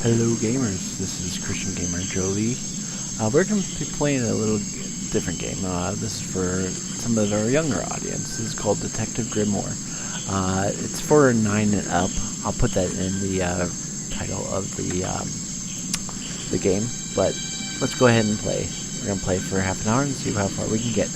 Hello gamers, this is Christian Gamer Jolie. We're going to be playing a little different game. This is for some of our younger audience. This is called Detective Grimoire. It's for 9 and up. I'll put that in the title of the game. But let's go ahead and play. We're going to play for half an hour and see how far we can get.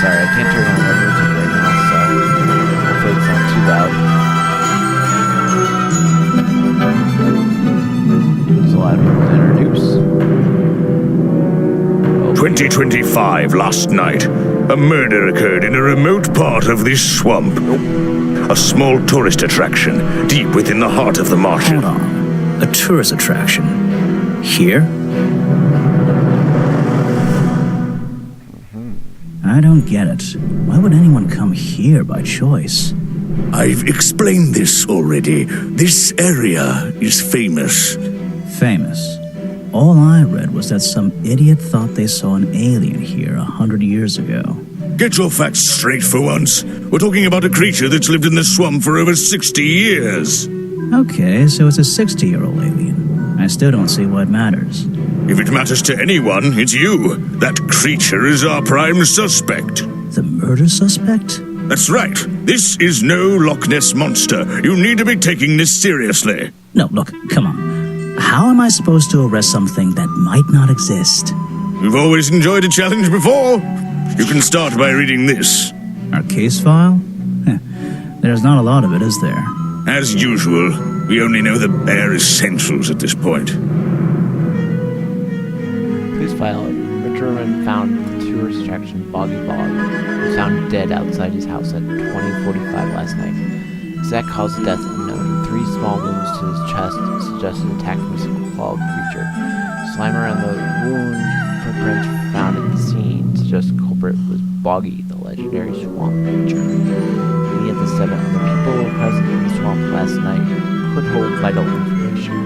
Sorry, I can't turn on the music right now, so hopefully it's not too loud. There's a lot of people to introduce. 2025 last night, a murder occurred in a remote part of this swamp. A small tourist attraction deep within the heart of the marsh. Hold on. A tourist attraction? Here? I don't get it. Why would anyone come here by choice? I've explained this already. This area is famous. Famous? All I read was that some idiot thought they saw an alien here 100 years ago. Get your facts straight for once. We're talking about a creature that's lived in the swamp for over 60 years. Okay, so it's a 60-year-old alien. I still don't see why it matters. If it matters to anyone, it's you. That creature is our prime suspect. The murder suspect? That's right. This is no Loch Ness monster. You need to be taking this seriously. No, look, come on. How am I supposed to arrest something that might not exist? You've always enjoyed a challenge before. You can start by reading this. Our case file? There's not a lot of it, is there? As usual, we only know the bare essentials at this point. Please file it. Richard found the tourist attraction Boggy Bog. He was found dead outside his house at 20:45 last night. Exact cause of death unknown. 3 small wounds to his chest suggested attack from a clawed creature. Slime around the wound, footprints found at the scene suggest the culprit was Boggy, the legendary swamp creature. Any of the 7 other people present in the swamp last night could hold vital information.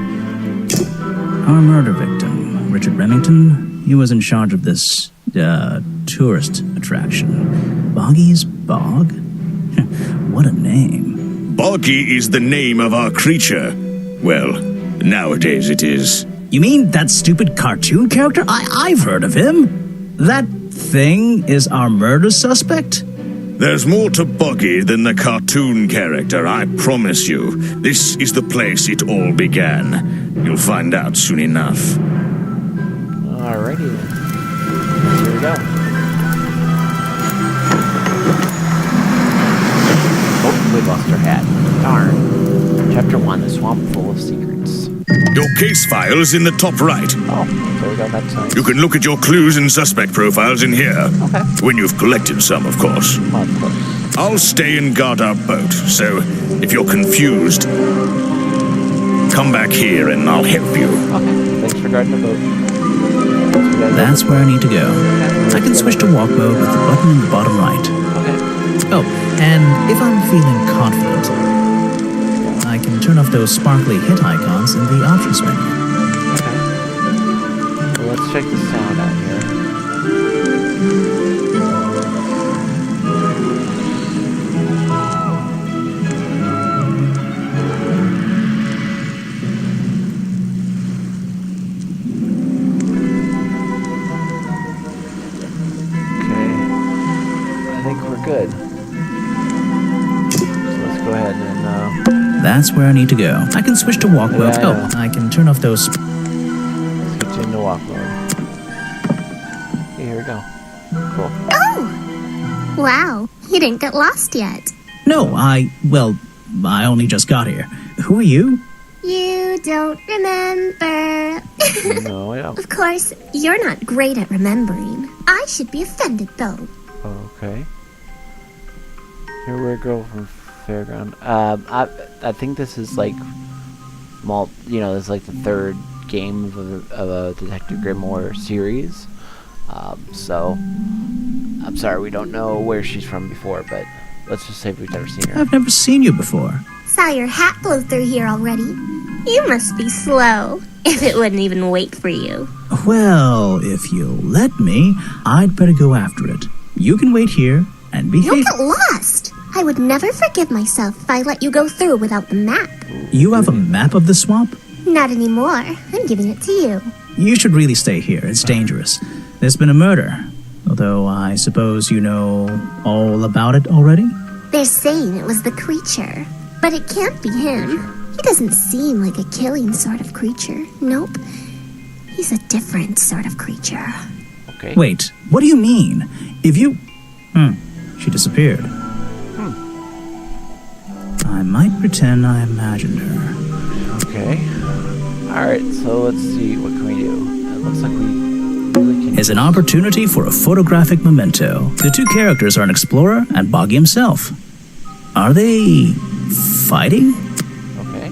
Our murder victim, Richard Remington, he was in charge of this, tourist attraction. Boggy's Bog? What a name. Boggy is the name of our creature. Well, nowadays it is. You mean that stupid cartoon character? I've heard of him. That thing is our murder suspect? There's more to Boggy than the cartoon character, I promise you. This is the place it all began. You'll find out soon enough. Alrighty then. Here we go. Oh, we lost our hat. Darn. Chapter 1, The Swamp Full of Secrets. Your case file is in the top right. Oh, there we go, that's nice. You can look at your clues and suspect profiles in here. Okay. When you've collected some, of course. Well, of course. I'll stay and guard our boat, so if you're confused, come back here and I'll help you. Okay, thanks for guarding the boat. That's where I need to go. I can switch to walk mode with the button in the bottom right. Okay. Oh, and if I'm feeling confident, I can turn off those sparkly hit icons in the options menu. Okay. Well, let's check the sound out here. Good. So let's go ahead and That's where I need to go. I can switch to walk mode. Yeah, Oh, I can turn off those. let's get you into walk mode. Okay, here we go. Cool. Oh! Wow, you didn't get lost yet. No, I only just got here. Who are you? You don't remember. No, yeah. Of course, you're not great at remembering. I should be offended, though. Okay. Here we go from Fairground. I think this is like this is like the third game of a Detective Grimoire series. So, I'm sorry, we don't know where she's from before, but let's just say we've never seen her. I've never seen you before. Saw your hat blow through here already. You must be slow, if it wouldn't even wait for you. Well, if you'll let me, I'd better go after it. You can wait here and behave. You'll get lost. I would never forgive myself if I let you go through without the map. You have a map of the swamp? Not anymore. I'm giving it to you. You should really stay here. It's dangerous. There's been a murder. Although I suppose you know all about it already? They're saying it was the creature, but it can't be him. He doesn't seem like a killing sort of creature. Nope. He's a different sort of creature. Okay. Wait, what do you mean? If you... She disappeared. I might pretend I imagined her. Okay. Alright, so let's see. What can we do? It looks like we really can... Is an opportunity for a photographic memento. The two characters are an explorer and Boggy himself. Are they... fighting? Okay.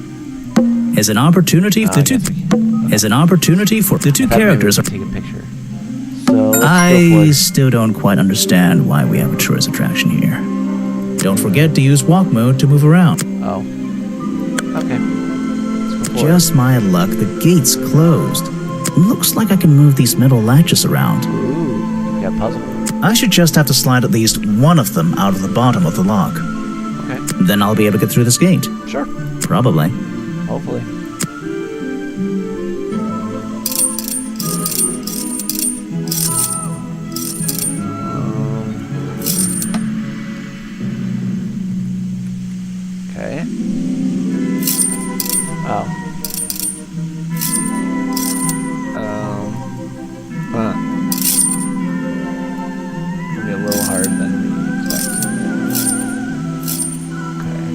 Is an opportunity for the two... Is an opportunity for the two characters are... Take a picture. So let's go for I it. still don't quite understand why we have a tourist attraction here. Don't forget to use walk mode to move around. Oh. Okay. Let's go for Just my luck, the gate's closed. Looks like I can move these metal latches around. it. Ooh. Got a puzzle. I should just have to slide at least one of them out of the bottom of the lock. Okay. Then I'll be able to get through this gate. Sure. Probably. Hopefully. Okay. Oh. Huh. Could be a little harder than we expected. Okay.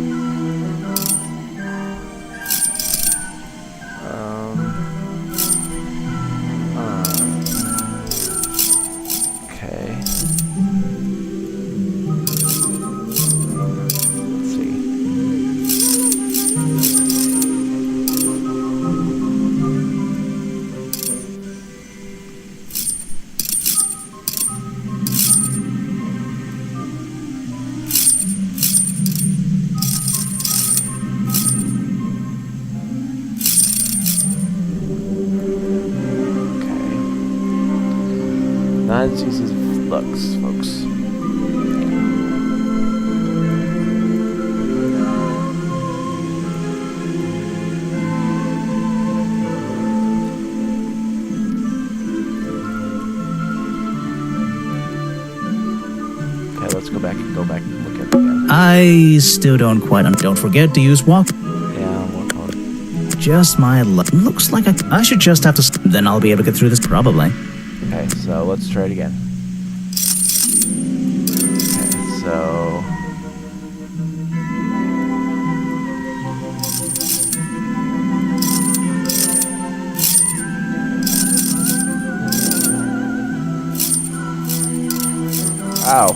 Okay. Let's see. Okay. Not as easy as it looks, folks. Okay, let's go back and look at it again. I still don't quite... Don't forget to use walk... Yeah, walk on. Just my luck. Looks like I should just have to... Then I'll be able to get through this. Probably. Okay, so let's try it again. Okay, so... Oh,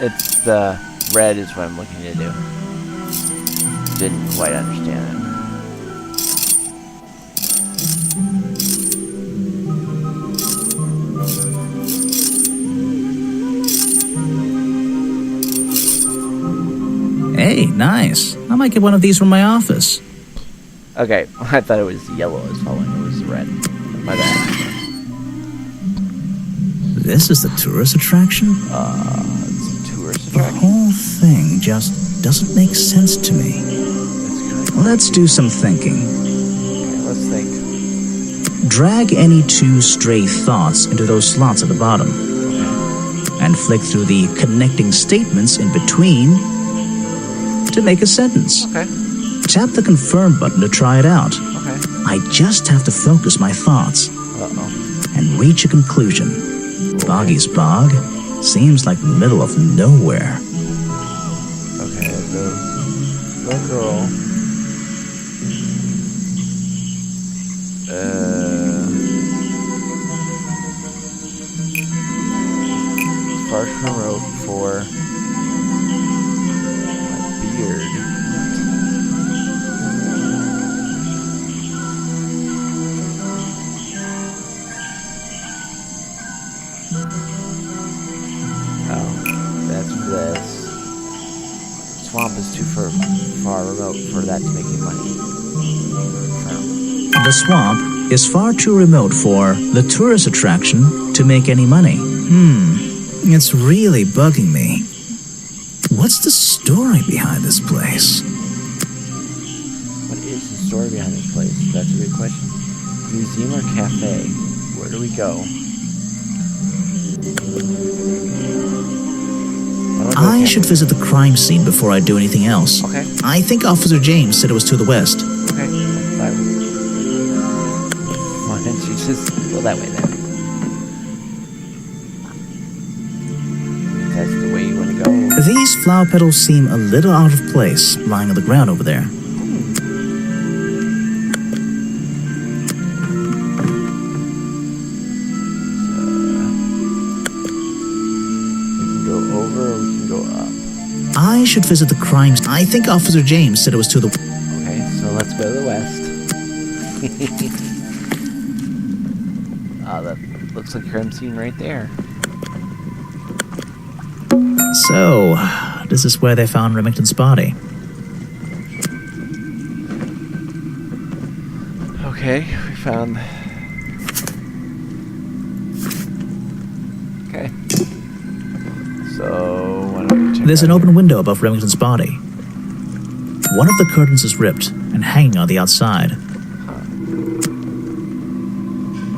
it's the red is what I'm looking to do. Didn't quite understand it. Hey, nice. I might get one of these from my office. Okay, I thought it was yellow as following. It was red. My bad. This is the tourist attraction? It's a tourist The attraction. whole thing just doesn't make sense to me. It's kind Let's do some thinking. okay, let's think. Drag any two stray thoughts into those slots at the bottom. And flick through the connecting statements in between to make a sentence. Okay, Tap the confirm button to try it out. okay. I just have to focus my thoughts Uh-oh. and reach a conclusion. Boggy's Bog seems like the middle of nowhere. Okay, the girl. Sparks from a rope for my beard. 'Cause Oh, that's for this. Swamp is too far remote for that to make any money. The swamp is far too remote for the tourist attraction to make any money. It's really bugging me. What's the story behind this place? What is the story behind this place? That's a good question. Museum or cafe? Where do we go? I should visit the crime scene before I do anything else. Okay. I think Officer James said it was to the west. Okay. Fine. Why don't you just go that way then? That's the way you want to go. These flower petals seem a little out of place, lying on the ground over there. I should visit the crimes. I think Officer James said it was to the... Okay, so let's go to the west. That looks like crime scene right there. So, this is where they found Remington's body. Okay, we found... Okay. So, why don't we check There's an out open window above Remington's body. One of the curtains is ripped and hanging on the outside. Okay,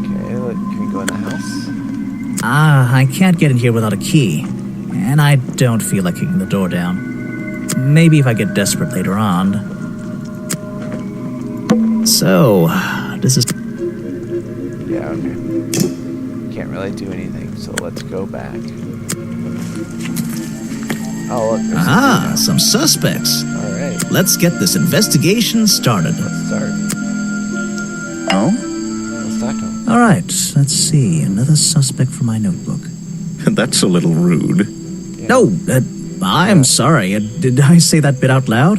can we go in the house? I can't get in here without a key. And I don't feel like kicking the door down. Maybe if I get desperate later on. So, this is... Yeah, okay. Can't really do anything, so let's go back. Oh, look, there's some suspects. Alright, Let's get this investigation started. let's start. Oh? Let's talk to him. All right, let's see. Another suspect from my notebook. That's a little rude. Yeah. No, I'm sorry. Did I say that bit out loud?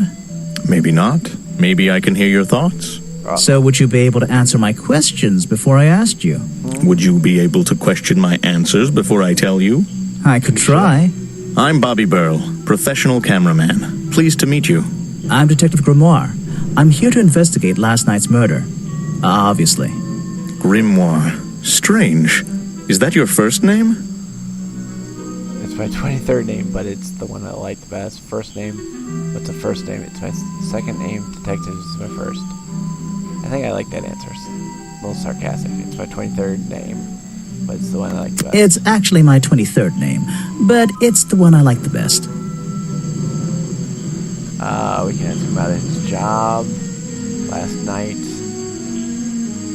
Maybe not. Maybe I can hear your thoughts. So would you be able to answer my questions before I asked you? Would you be able to question my answers before I tell you? I could try. I'm Bobby Burl, professional cameraman. Pleased to meet you. I'm Detective Grimoire. I'm here to investigate last night's murder. Obviously. Grimoire. Strange. Is that your first name? It's my 23rd name, but it's the one I like the best. First name, what's the first name? It's my second name. Detective is my first. I think I like that answer. It's a little sarcastic. It's my 23rd name, but it's the one I like the best. It's actually my 23rd name, but it's the one I like the best. We can ask him about his job, last night,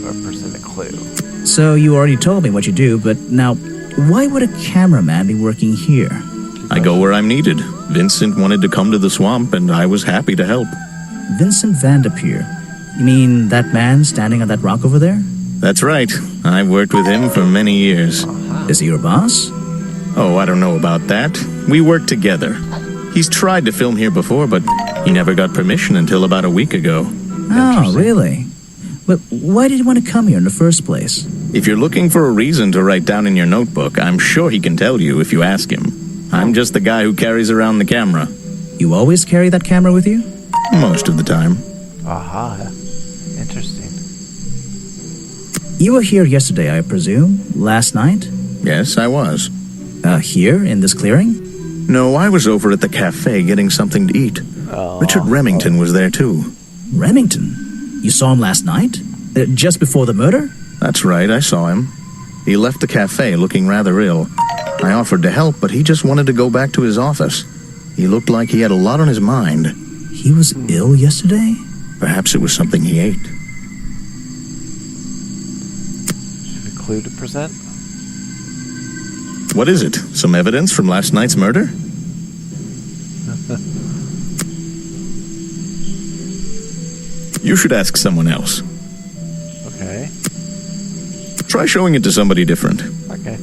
or present a clue. So you already told me what you do, but now, why would a cameraman be working here? I go where I'm needed. Vincent wanted to come to the swamp, and I was happy to help. Vincent Vanderpeer. You mean that man standing on that rock over there? That's right. I've worked with him for many years. Is he your boss? Oh, I don't know about that. We work together. He's tried to film here before, but he never got permission until about a week ago. Oh, really? But why did you want to come here in the first place? If you're looking for a reason to write down in your notebook, I'm sure he can tell you if you ask him. I'm just the guy who carries around the camera. You always carry that camera with you? Most of the time. Aha. Interesting. You were here yesterday, I presume? Last night? Yes, I was. Here, in this clearing? No, I was over at the cafe getting something to eat. Oh. Richard Remington was there too. Remington? You saw him last night? Just before the murder? That's right, I saw him. He left the cafe looking rather ill. I offered to help, but he just wanted to go back to his office. He looked like he had a lot on his mind. He was ill yesterday? Perhaps it was something he ate. Do you have a clue to present? What is it? Some evidence from last night's murder? You should ask someone else. Okay. Try showing it to somebody different. Okay.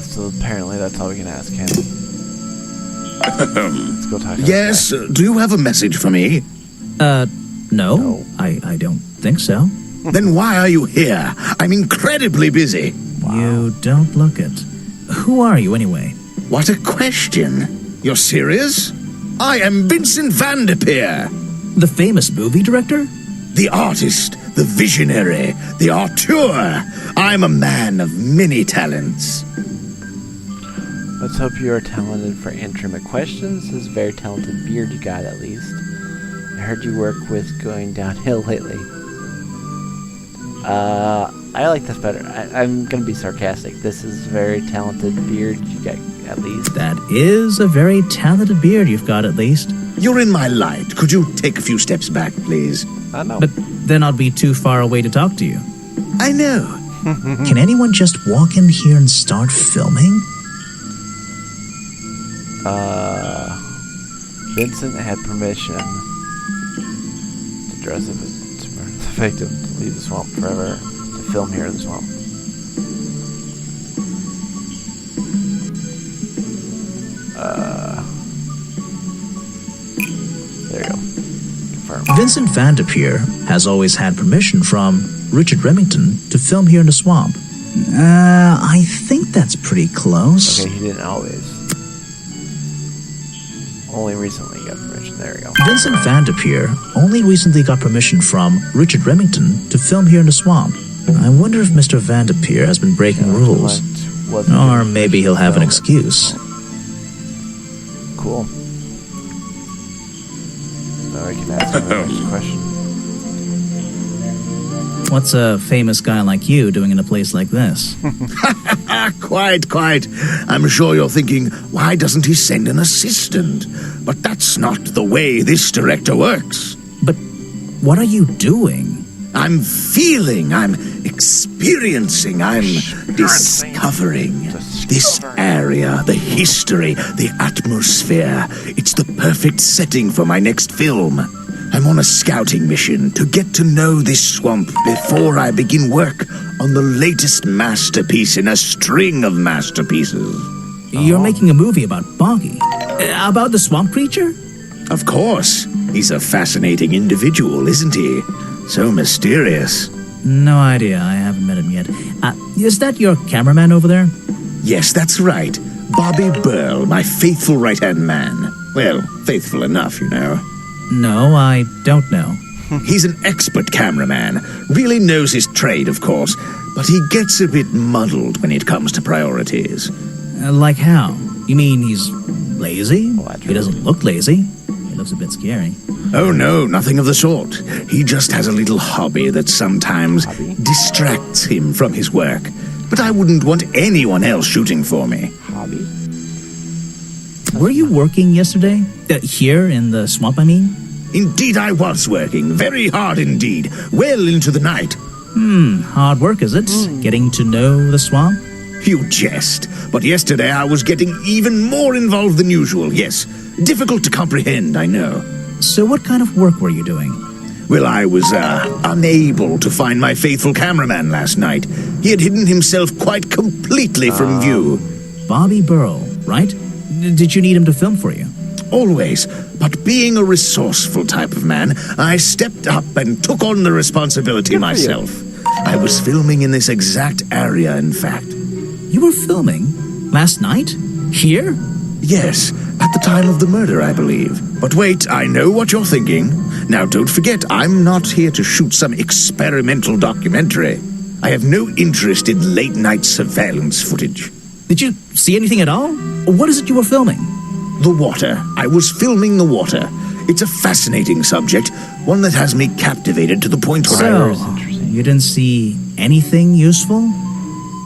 So apparently that's all we can ask him. Let's go talk to Yes, this do you have a message for me? No. No. I don't think so. Then why are you here? I'm incredibly busy. You don't look it. Who are you, anyway? What a question. You're serious? I am Vincent van der Peer. The famous movie director? The artist, the visionary, the auteur. I'm a man of many talents. Let's hope you are talented for answering my questions. This is a very talented beard you got, at least. I heard you work with going downhill lately. I like this better. I'm gonna be sarcastic. This is a very talented beard you got, at least. That is a very talented beard you've got, at least. You're in my light. Could you take a few steps back, please? I know. But then I'd be too far away to talk to you. I know. Can anyone just walk in here and start filming? Vincent had permission to dress up as the victim to leave the swamp forever, to film here in the swamp. There you go. Confirm. Vincent van der Peer has always had permission from Richard Remington to film here in the swamp. I think that's pretty close. Okay, he didn't always. Only recently got permission. There we go. Vincent van der Peer only recently got permission from Richard Remington to film here in the swamp. I wonder if Mr. van der Peer has been breaking rules. Or maybe he'll have an excuse. Cool. Now I can ask him the next question. What's a famous guy like you doing in a place like this? Quite. I'm sure you're thinking, why doesn't he send an assistant? But that's not the way this director works. But what are you doing? I'm feeling, I'm experiencing, I'm discovering this area, the history, the atmosphere. It's the perfect setting for my next film. I'm on a scouting mission to get to know this swamp before I begin work on the latest masterpiece in a string of masterpieces. You're making a movie about Boggy? About the swamp creature? Of course. He's a fascinating individual, isn't he? So mysterious. No idea. I haven't met him yet. Is that your cameraman over there? Yes, that's right. Bobby Burl, my faithful right-hand man. Well, faithful enough, you know. No, I don't know. He's an expert cameraman. Really knows his trade, of course. But he gets a bit muddled when it comes to priorities. Like how? You mean he's lazy? Well, He doesn't look lazy. He looks a bit scary. Oh no, nothing of the sort. He just has a little hobby that sometimes distracts him from his work. But I wouldn't want anyone else shooting for me. Hobby? Were you working yesterday? Here in the swamp, I mean? Indeed I was working, very hard indeed, well into the night. Hard work, is it? Getting to know the swamp? You jest, but yesterday I was getting even more involved than usual, yes. Difficult to comprehend, I know. So what kind of work were you doing? Well, I was, unable to find my faithful cameraman last night. He had hidden himself quite completely from view. Bobby Burl, right? Did you need him to film for you? Always, but being a resourceful type of man, I stepped up and took on the responsibility myself. I was filming in this exact area, in fact. You were filming? Last night? Here? Yes, at the time of the murder, I believe. But wait, I know what you're thinking. Now, don't forget, I'm not here to shoot some experimental documentary. I have no interest in late-night surveillance footage. Did you see anything at all? What is it you were filming? The water. I was filming the water. It's a fascinating subject, one that has me captivated to the point where So, is interesting. you didn't see anything useful?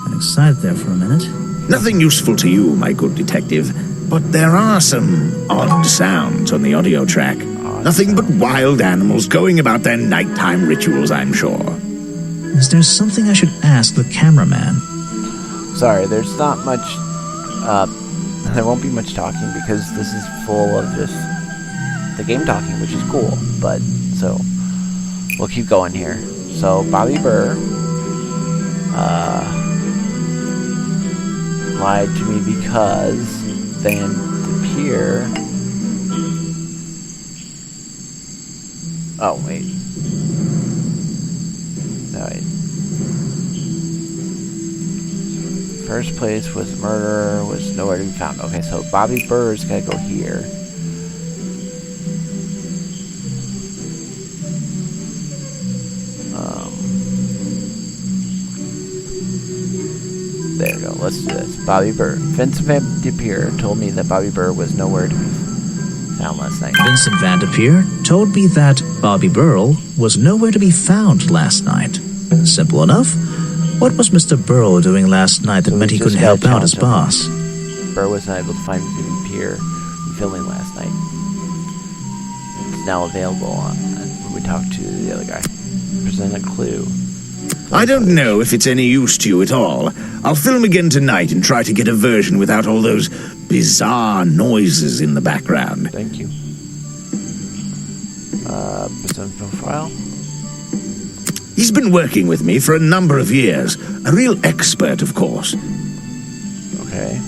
Got excited there for a minute. Nothing useful to you, my good detective, but there are some odd sounds on the audio track. Nothing but wild animals going about their nighttime rituals, I'm sure. Is there something I should ask the cameraman? Sorry, there's not much, there won't be much talking because this is full of just the game talking, which is cool, but, so, we'll keep going here. So, Bobby Burr, lied to me because Van der Peer, oh, wait. First place was murder, was nowhere to be found. Okay, so Bobby Burr's gotta go here. There we go, let's do this. Bobby Burr. Vincent Van Depeer told me that Bobby Burr was nowhere to be found last night. Vincent Van Depeer told me that Bobby Burrell was nowhere to be found last night. Simple enough. What was Mr. Burrell doing last night that So meant we he couldn't just help out his gotta boss? Burr was not able to find Depeer filming last night. It's now available when we talk to the other guy. Present a clue. I don't know if it's any use to you at all. I'll film again tonight and try to get a version without all those bizarre noises in the background. Thank you. Present profile. He's been working with me for a number of years. A real expert, of course. Okay.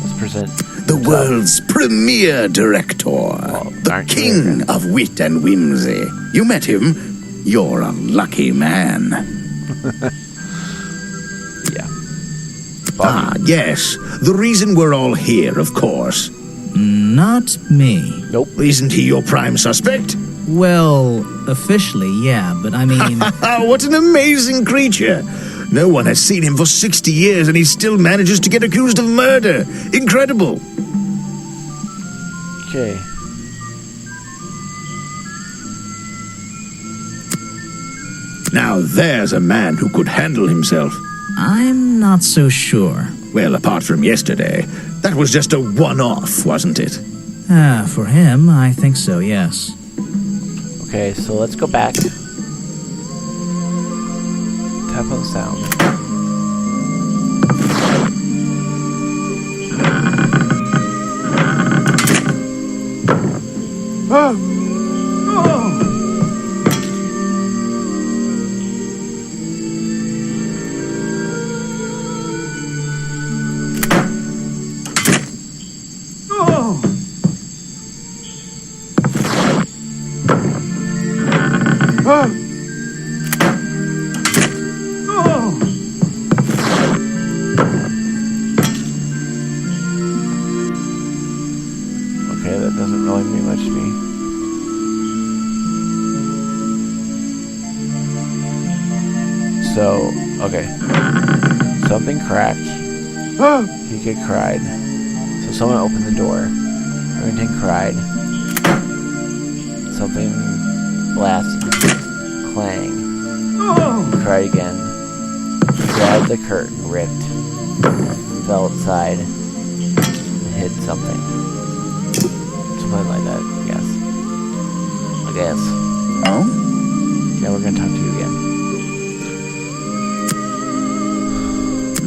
Let's present The world's premier director. The aren't you king here? of wit and whimsy. You met him. You're a lucky man. Yeah. Ah, yes. The reason we're all here, of course. Not me. Nope. Isn't he your prime suspect? Well, officially, yeah, but I mean... What an amazing creature. No one has seen him for 60 years and he still manages to get accused of murder. Incredible. Okay. Now there's a man who could handle himself. I'm not so sure. Well, apart from yesterday, that was just a one-off, wasn't it? For him, I think so, yes. Okay, so let's go back. Tap on sound. Okay, that doesn't really mean much to me. So, okay. Something cracked. He kid cried. So someone opened the door. Remington cried. Something blasted. Clang. He cried again. Grabbed the curtain, ripped. Fell outside. And hit something. Something like that, I guess. Oh? Yeah, we're gonna talk to you again.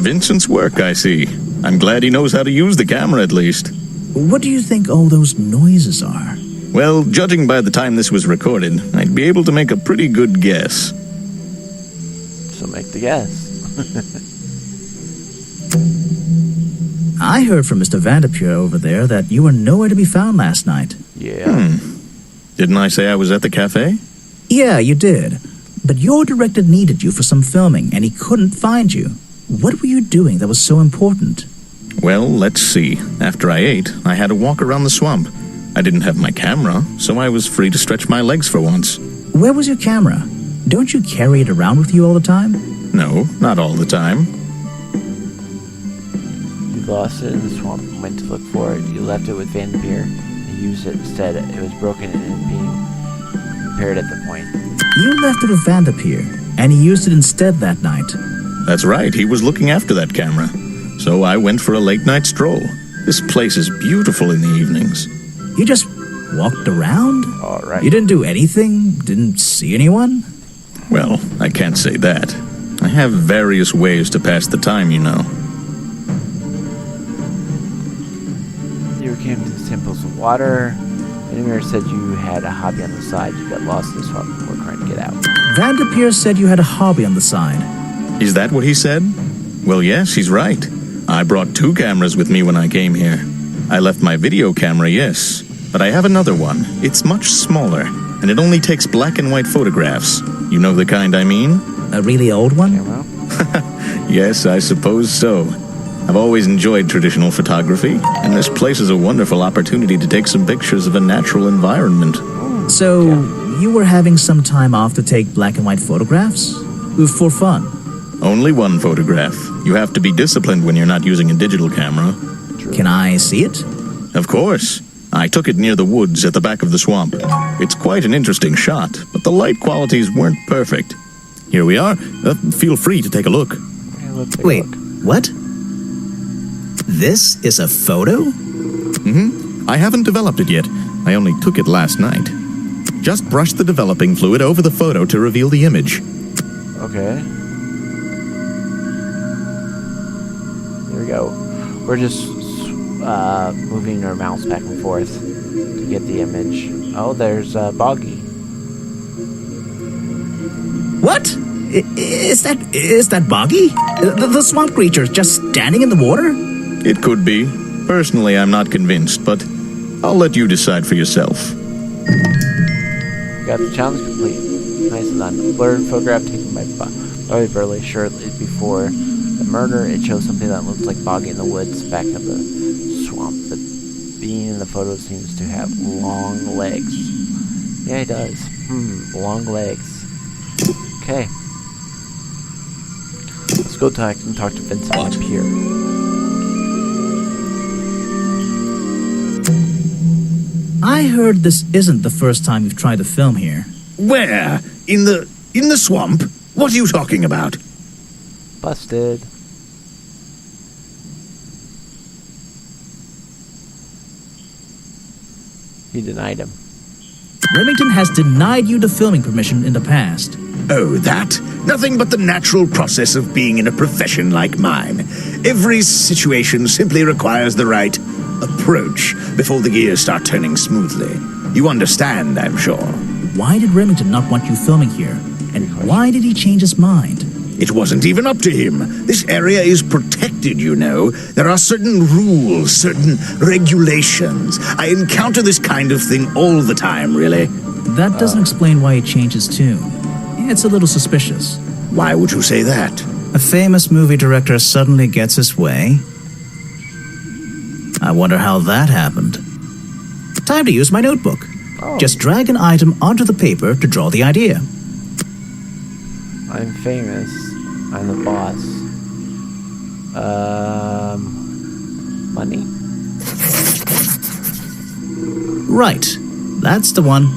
Vincent's work, I see. I'm glad he knows how to use the camera at least. What do you think all those noises are? Well, judging by the time this was recorded, I'd be able to make a pretty good guess. So make the guess. I heard from Mr. Vanderpure over there that you were nowhere to be found last night. Yeah. Didn't I say I was at the cafe? Yeah, you did. But your director needed you for some filming, and he couldn't find you. What were you doing that was so important? Well, let's see. After I ate, I had a walk around the swamp. I didn't have my camera, so I was free to stretch my legs for once. Where was your camera? Don't you carry it around with you all the time? No, not all the time. You lost it in the swamp and went to look for it. You left it with Van Beer and used it instead. It was broken and being repaired at the point. You left it with Vanderpeer, and he used it instead that night. That's right, he was looking after that camera. So I went for a late-night stroll. This place is beautiful in the evenings. You just walked around? Alright. You didn't do anything? Didn't see anyone? Well, I can't say that. I have various ways to pass the time, you know. You came to the samples of water. Vandermeer said you had a hobby on the side. You got lost in the swamp and were trying to get out. Vanderpeer said you had a hobby on the side. Is that what he said? Well, yes, he's right. I brought 2 cameras with me when I came here. I left my video camera, yes, but I have another one. It's much smaller, and it only takes black and white photographs. You know the kind I mean? A really old one? Camera? Yes, I suppose so. I've always enjoyed traditional photography, and this place is a wonderful opportunity to take some pictures of a natural environment. So, you were having some time off to take black and white photographs? For fun? Only one photograph. You have to be disciplined when you're not using a digital camera. Can I see it? Of course. I took it near the woods at the back of the swamp. It's quite an interesting shot, but the light qualities weren't perfect. Here we are. Feel free to take a look. Okay, let's take a Wait, look. what? This is a photo? I haven't developed it yet. I only took it last night. Just brush the developing fluid over the photo to reveal the image. Okay. Here we go. We're just moving our mouse back and forth to get the image. Oh, there's Boggy. What? Is that Boggy? The swamp creature just standing in the water? It could be. Personally, I'm not convinced, but I'll let you decide for yourself. We got the challenge complete. Nice and done. Blurred photograph taken by Bobby Burley shortly before the murder. It shows something that looks like Boggy in the woods back of the swamp. The being in the photo seems to have long legs. Yeah, he does. Long legs. Okay. Let's go talk to Vincent up here. I heard this isn't the first time you've tried to film here. Where? In the swamp? What are you talking about? Busted. He denied him. Remington has denied you the filming permission in the past. Oh, that? Nothing but the natural process of being in a profession like mine. Every situation simply requires the right approach before the gears start turning smoothly. You understand, I'm sure. Why did Remington not want you filming here? And why did he change his mind? It wasn't even up to him. This area is protected, you know. There are certain rules, certain regulations. I encounter this kind of thing all the time, really. That doesn't explain why he changed his tune. It's a little suspicious. Why would you say that? A famous movie director suddenly gets his way. I wonder how that happened. Time to use my notebook. Just drag an item onto the paper to draw the idea. I'm famous. I'm the boss. Money? Right. That's the one.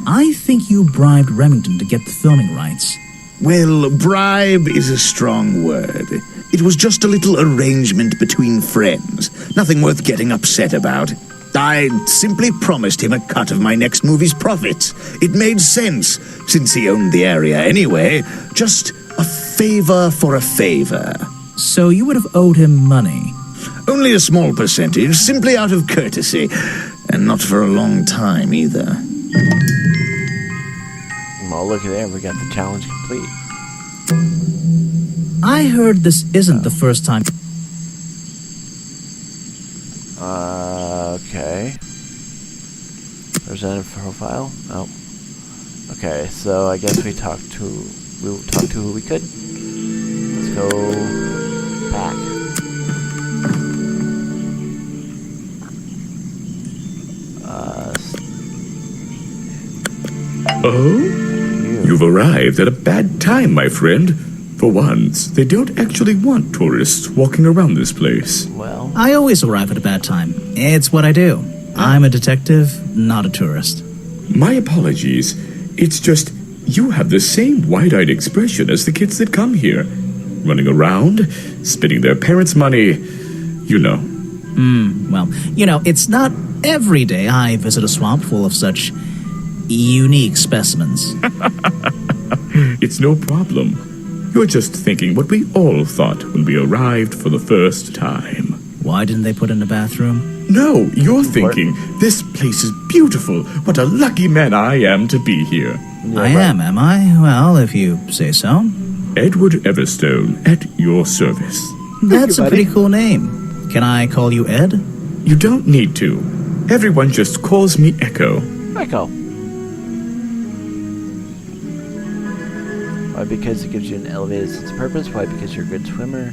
I think you bribed Remington to get the filming rights. Well, bribe is a strong word. It was just a little arrangement between friends. Nothing worth getting upset about. I simply promised him a cut of my next movie's profits. It made sense, since he owned the area anyway. Just a favor for a favor. So you would have owed him money? Only a small percentage, simply out of courtesy. And not for a long time, either. Well, look at there. We got the challenge complete. I heard this isn't the first time. Okay. Present profile? No. Okay, so I guess we'll talk to who we could. Let's go back. Oh? You've arrived at a bad time, my friend. For once, they don't actually want tourists walking around this place. Well, I always arrive at a bad time. It's what I do. I'm a detective, not a tourist. My apologies. It's just, you have the same wide-eyed expression as the kids that come here. Running around, spending their parents' money, you know. Well, it's not every day I visit a swamp full of such unique specimens. It's no problem. You're just thinking what we all thought when we arrived for the first time. Why didn't they put in a bathroom? No, you're thinking, this place is beautiful. What a lucky man I am to be here. I am I? Well, if you say so. Edward Everstone, at your service. That's a pretty cool name. Can I call you Ed? You don't need to. Everyone just calls me Echo. Echo. Why? Because it gives you an elevated sense of purpose. Why? Because you're a good swimmer.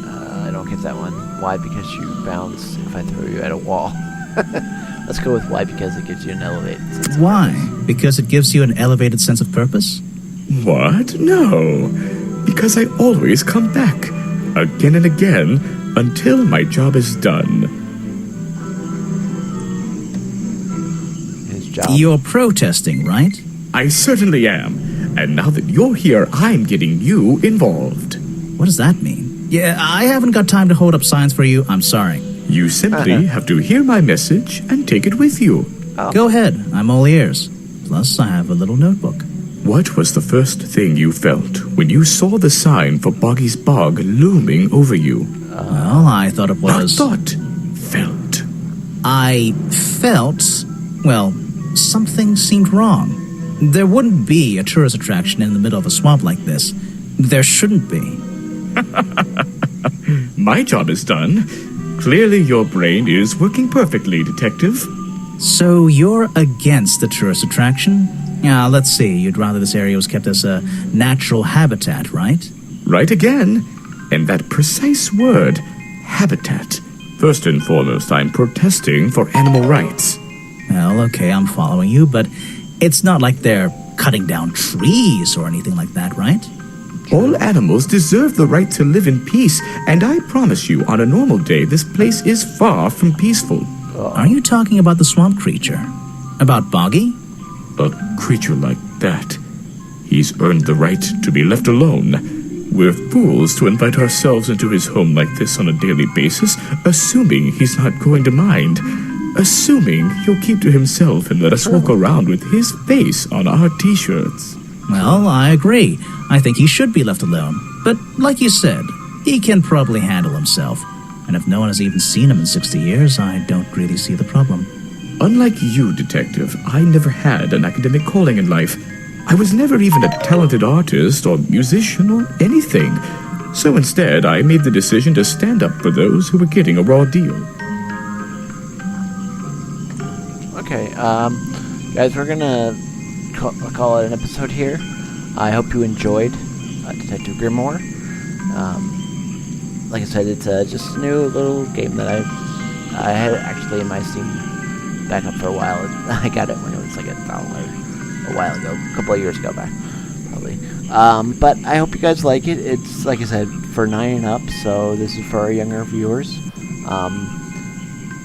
I don't get that one. Why? Because you bounce if I throw you at a wall. Let's go with why, because it gives you an elevated sense of Why? purpose. Because it gives you an elevated sense of purpose? What? No. Because I always come back, again and again, until my job is done. His job. You're protesting, right? I certainly am. And now that you're here, I'm getting you involved. What does that mean? Yeah, I haven't got time to hold up signs for you. I'm sorry. You simply have to hear my message and take it with you. Go ahead. I'm all ears. Plus, I have a little notebook. What was the first thing you felt when you saw the sign for Boggy's Bog looming over you? Well, I thought it was... Not thought. Felt. I felt... Well, something seemed wrong. There wouldn't be a tourist attraction in the middle of a swamp like this. There shouldn't be. My job is done. Clearly your brain is working perfectly, Detective. So you're against the tourist attraction? Yeah, let's see. You'd rather this area was kept as a natural habitat, right? Right again. And that precise word, habitat. First and foremost, I'm protesting for animal rights. Well, okay, I'm following you, but it's not like they're cutting down trees or anything like that, right? All animals deserve the right to live in peace, and I promise you, on a normal day, this place is far from peaceful. Are you talking about the swamp creature? About Boggy? A creature like that. He's earned the right to be left alone. We're fools to invite ourselves into his home like this on a daily basis, assuming he's not going to mind. Assuming he'll keep to himself and let us walk around with his face on our t-shirts. Well, I agree. I think he should be left alone. But like you said, he can probably handle himself. And if no one has even seen him in 60 years, I don't really see the problem. Unlike you, Detective, I never had an academic calling in life. I was never even a talented artist or musician or anything. So instead, I made the decision to stand up for those who were getting a raw deal. Okay, guys, we're gonna call it an episode here. I hope you enjoyed Detective Grimoire. Like I said, it's just a new little game that I had actually in my Steam backup for a while. I got it when it was like $1 a while ago, a couple of years ago back, probably. But I hope you guys like it. It's, like I said, for 9 and up, so this is for our younger viewers.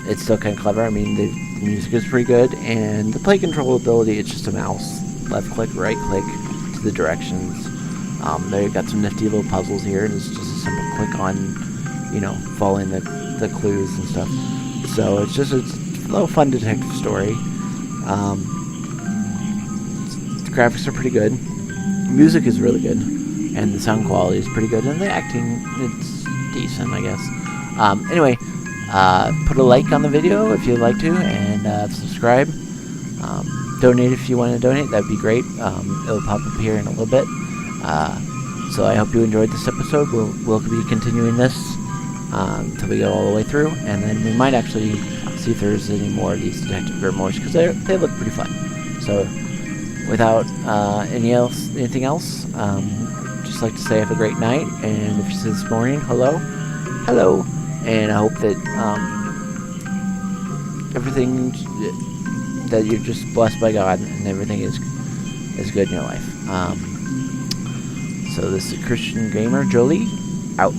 It's still kind of clever. I mean, the music is pretty good, and the play controllability, it's just a mouse. Left click, right click to the directions. They've got some nifty little puzzles here, and it's just a simple click on, you know, following the clues and stuff. So it's just a little fun detective story. The graphics are pretty good. The music is really good, and the sound quality is pretty good, and the acting, it's decent, I guess. Anyway, put a like on the video if you'd like to, and subscribe. Donate if you want to donate, that'd be great. It'll pop up here in a little bit. So I hope you enjoyed this episode. We'll be continuing this until we go all the way through, and then we might actually see if there's any more of these Detective Grimoires, because they look pretty fun. So without anything else, just like to say have a great night, and if you see this morning, hello, and I hope that everything, that you're just blessed by God and everything is good in your life. So this is Christian Gamer Jolie, out.